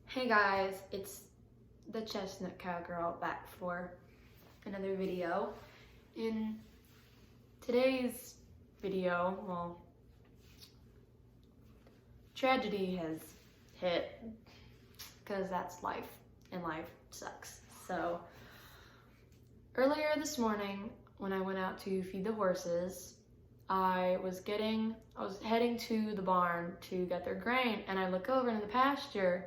Hey guys, it's the Chestnut Cowgirl back for another video. In today's video, tragedy has hit because that's life and life sucks. So earlier this morning when I went out to feed the horses, I was heading to the barn to get their grain, and I look over in the pasture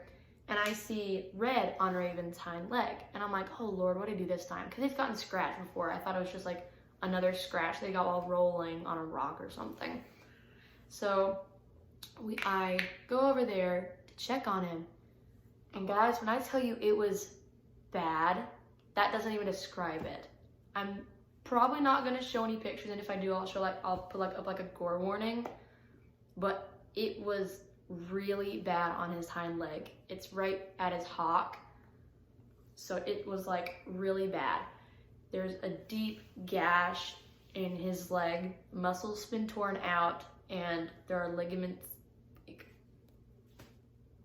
and I see red on Raven's hind leg. And I'm like, oh Lord, what did I do this time? Because they've gotten scratched before. I thought it was just like another scratch. They got while rolling on a rock or something. So I go over there to check on him. And guys, when I tell you it was bad, that doesn't even describe it. I'm probably not gonna show any pictures, and if I do, I'll put up a gore warning. But it was really bad on his hind leg. It's right at his hock, so it was like really bad. There's a deep gash in his leg, muscles been torn out, and there are ligaments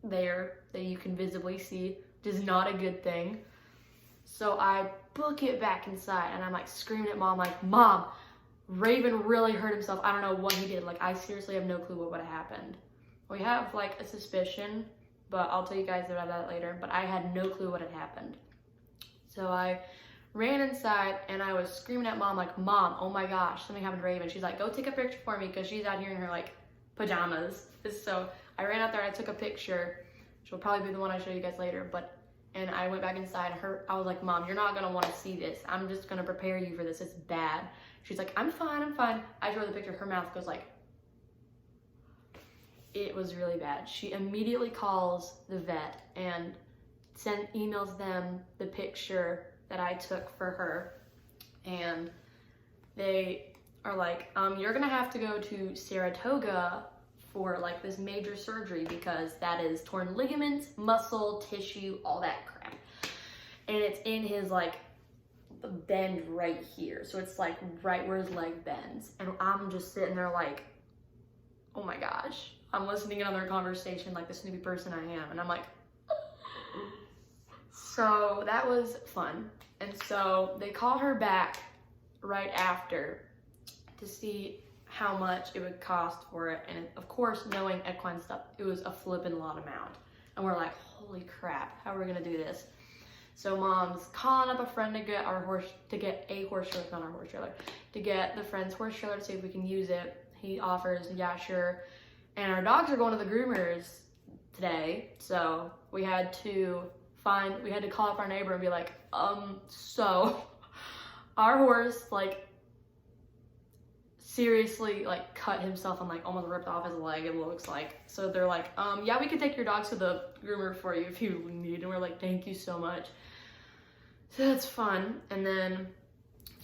there that you can visibly see, which is not a good thing. So I book it back inside and I'm like screaming at Mom, like, Mom, Raven really hurt himself. I don't know what he did. Like, I seriously have no clue what would have happened. We have like a suspicion, but I'll tell you guys about that later. But I had no clue what had happened. So I ran inside and I was screaming at Mom, like, Mom, oh my gosh, something happened to Raven. She's like, go take a picture for me, because she's out here in her like pajamas. So I ran out there and I took a picture, which will probably be the one I show you guys later. And I went back inside. I was like, Mom, you're not gonna want to see this. I'm just gonna prepare you for this. It's bad. She's like, I'm fine. I show her the picture. Her mouth goes like, it was really bad. She immediately calls the vet and emails them the picture that I took for her. And they are like, you're gonna have to go to Saratoga for like this major surgery, because that is torn ligaments, muscle, tissue, all that crap. And it's in his like bend right here. So it's like right where his leg bends. And I'm just sitting there like, oh my gosh. I'm listening in on their conversation like the snoopy person I am. And I'm like, so that was fun. And so they call her back right after to see how much it would cost for it. And of course, knowing equine stuff, it was a flippin' lot amount. And we're like, holy crap, how are we gonna do this? So Mom's calling up a friend to get a horse trailer, not our horse trailer, to get the friend's horse trailer to see if we can use it. He offers, yeah, sure. And our dogs are going to the groomers today, so we had to call up our neighbor and be like, so our horse like seriously like cut himself and like almost ripped off his leg, it looks like. So they're like, yeah, we could take your dogs to the groomer for you if you need. And we're like, thank you so much. So that's fun.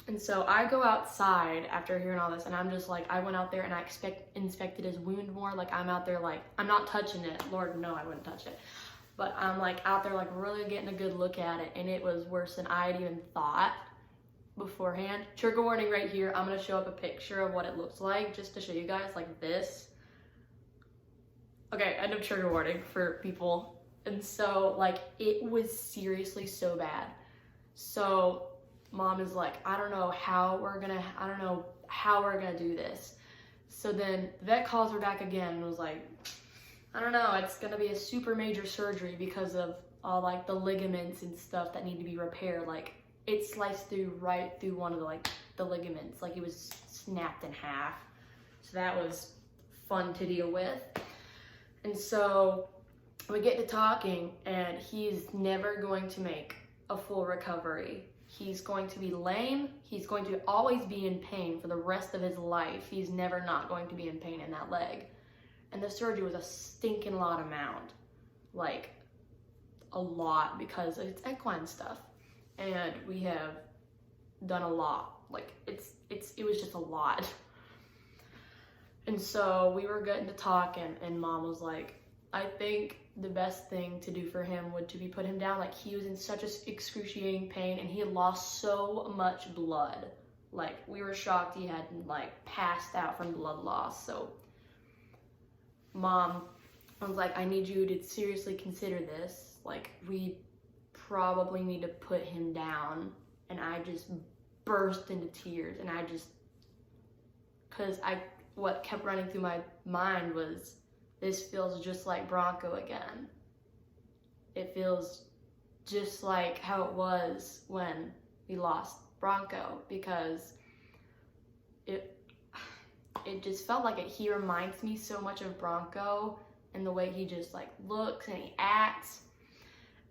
And so I go outside after hearing all this, and I'm just like, I went out there and I inspected his wound more. Like, I'm out there like, I'm not touching it. Lord, no, I wouldn't touch it. But I'm like out there like really getting a good look at it, and it was worse than I had even thought beforehand. Trigger warning right here. I'm gonna show up a picture of what it looks like just to show you guys, like this. Okay, end of trigger warning for people. And so like it was seriously so bad. So Mom is like, I don't know how we're gonna do this. So then the vet calls her back again and was like, I don't know, it's gonna be a super major surgery because of all like the ligaments and stuff that need to be repaired. Like it sliced right through one of the ligaments, like it was snapped in half. So that was fun to deal with. And so we get to talking, and he's never going to make a full recovery. He's going to be lame. He's going to always be in pain for the rest of his life. He's never not going to be in pain in that leg. And the surgery was a stinking lot amount, like a lot, because it's equine stuff. And we have done a lot. Like it was just a lot. And so we were getting to talk, and Mom was like, I think the best thing to do for him would to be put him down. Like he was in such excruciating pain, and he had lost so much blood. Like we were shocked he had like passed out from blood loss. So Mom I was like, I need you to seriously consider this. Like, we probably need to put him down. And I just burst into tears. And because what kept running through my mind was, this feels just like Bronco again. It feels just like how it was when we lost Bronco, because it just felt like he reminds me so much of Bronco, and the way he just like looks and he acts.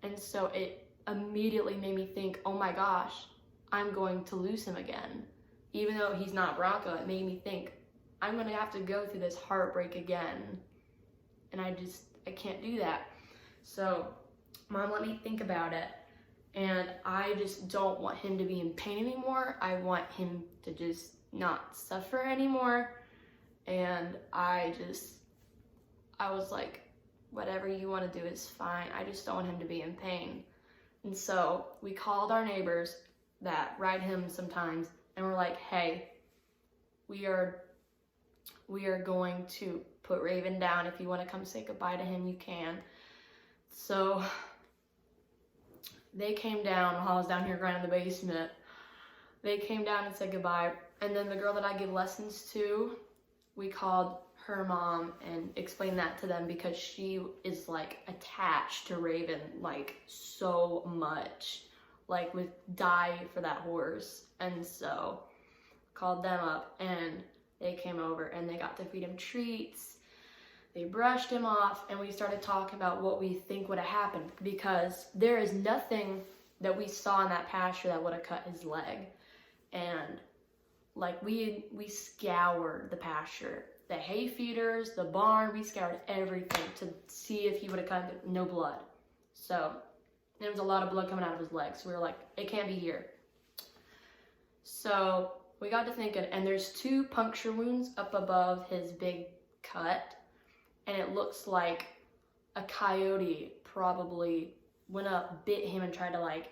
And so it immediately made me think, oh my gosh, I'm going to lose him again. Even though he's not Bronco, it made me think, I'm gonna have to go through this heartbreak again. And I can't do that. So Mom let me think about it. And I just don't want him to be in pain anymore. I want him to just not suffer anymore. And I was like, whatever you want to do is fine. I just don't want him to be in pain. And so we called our neighbors that ride him sometimes, and we're like, hey, we are going to put Raven down. If you want to come say goodbye to him, you can. So they came down while I was down here crying in the basement. They came down and said goodbye. And then the girl that I give lessons to, we called her mom and explained that to them, because she is like attached to Raven like so much, like would die for that horse. And so called them up, and they came over and they got to feed him treats. They brushed him off, and we started talking about what we think would have happened, because there is nothing that we saw in that pasture that would have cut his leg. And like we scoured the pasture, the hay feeders, the barn, we scoured everything to see if he would have cut it. No blood. So there was a lot of blood coming out of his legs. So we were like, it can't be here. So we got to thinking, and there's 2 puncture wounds up above his big cut. And it looks like a coyote probably went up, bit him, and tried to like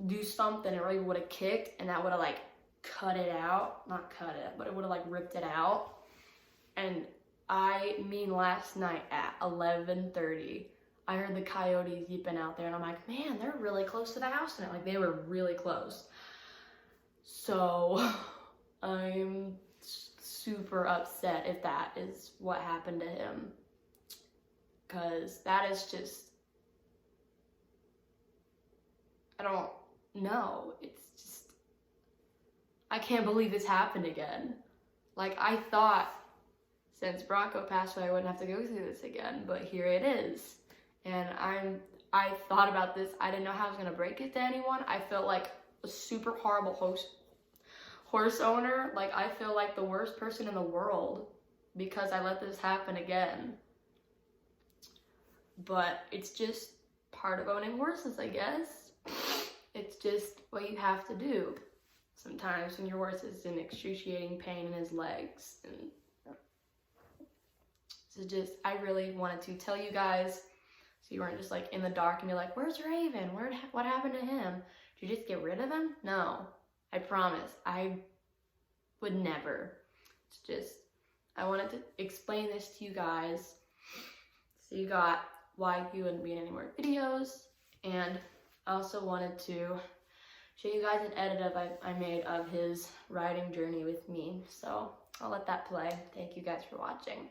do something, or Raven would have kicked, and that would have like cut it out. Not cut it, but it would have like ripped it out. And last night at 11:30, I heard the coyotes yipping out there, and I'm like, man, they're really close to the house now. Like, they were really close. So I'm super upset if that is what happened to him, because that is just, I don't know. It's just, I can't believe this happened again. Like, I thought since Bronco passed away, I wouldn't have to go through this again, but here it is. And I thought about this. I didn't know how I was gonna break it to anyone. I felt like a super horrible horse owner. Like, I feel like the worst person in the world because I let this happen again. But it's just part of owning horses, I guess. It's just what you have to do sometimes when your horse is in excruciating pain in his legs. And so just, I really wanted to tell you guys so you weren't just like in the dark and you're like, where's Raven? What happened to him? Did you just get rid of him? No, I promise. I would never. It's just, I wanted to explain this to you guys so you got why he wouldn't be in any more videos. And I also wanted to show you guys an edit I made of his riding journey with me. So I'll let that play. Thank you guys for watching.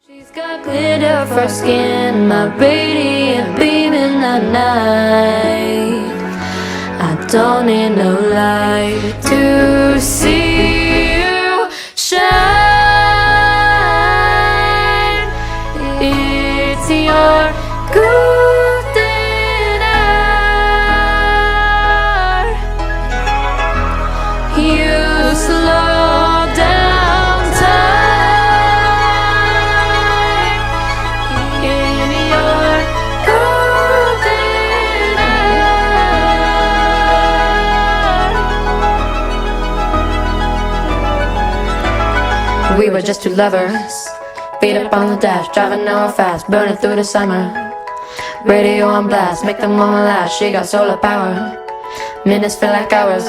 She's got glitter for skin, my radiant beam in the night. I don't need no light to see you shine. It's your golden hour. You slow down time in your golden hour. We were just two lovers, feet up on the dash, driving nowhere fast, burning through the summer. Radio on blast, make the moment last. She got solar power, minutes feel like hours.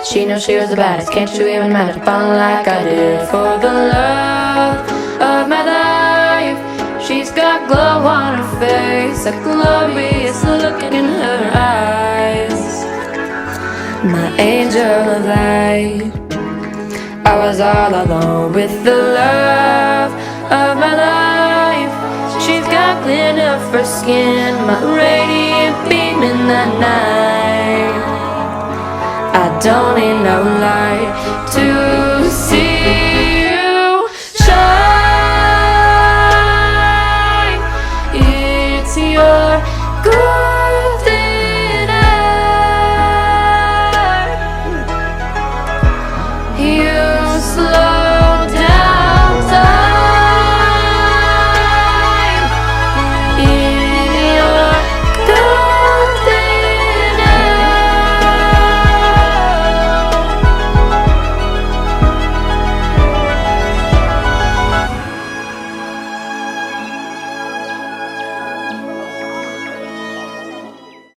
She knew she was the baddest, can't you even imagine falling like I did? For the love of my life, she glow on her face, a glorious look in her eyes. My angel of light, I was all alone with the love of my life. She's got glitter for skin, my radiant beam in the night. I don't need no light to see you shine. It's your good.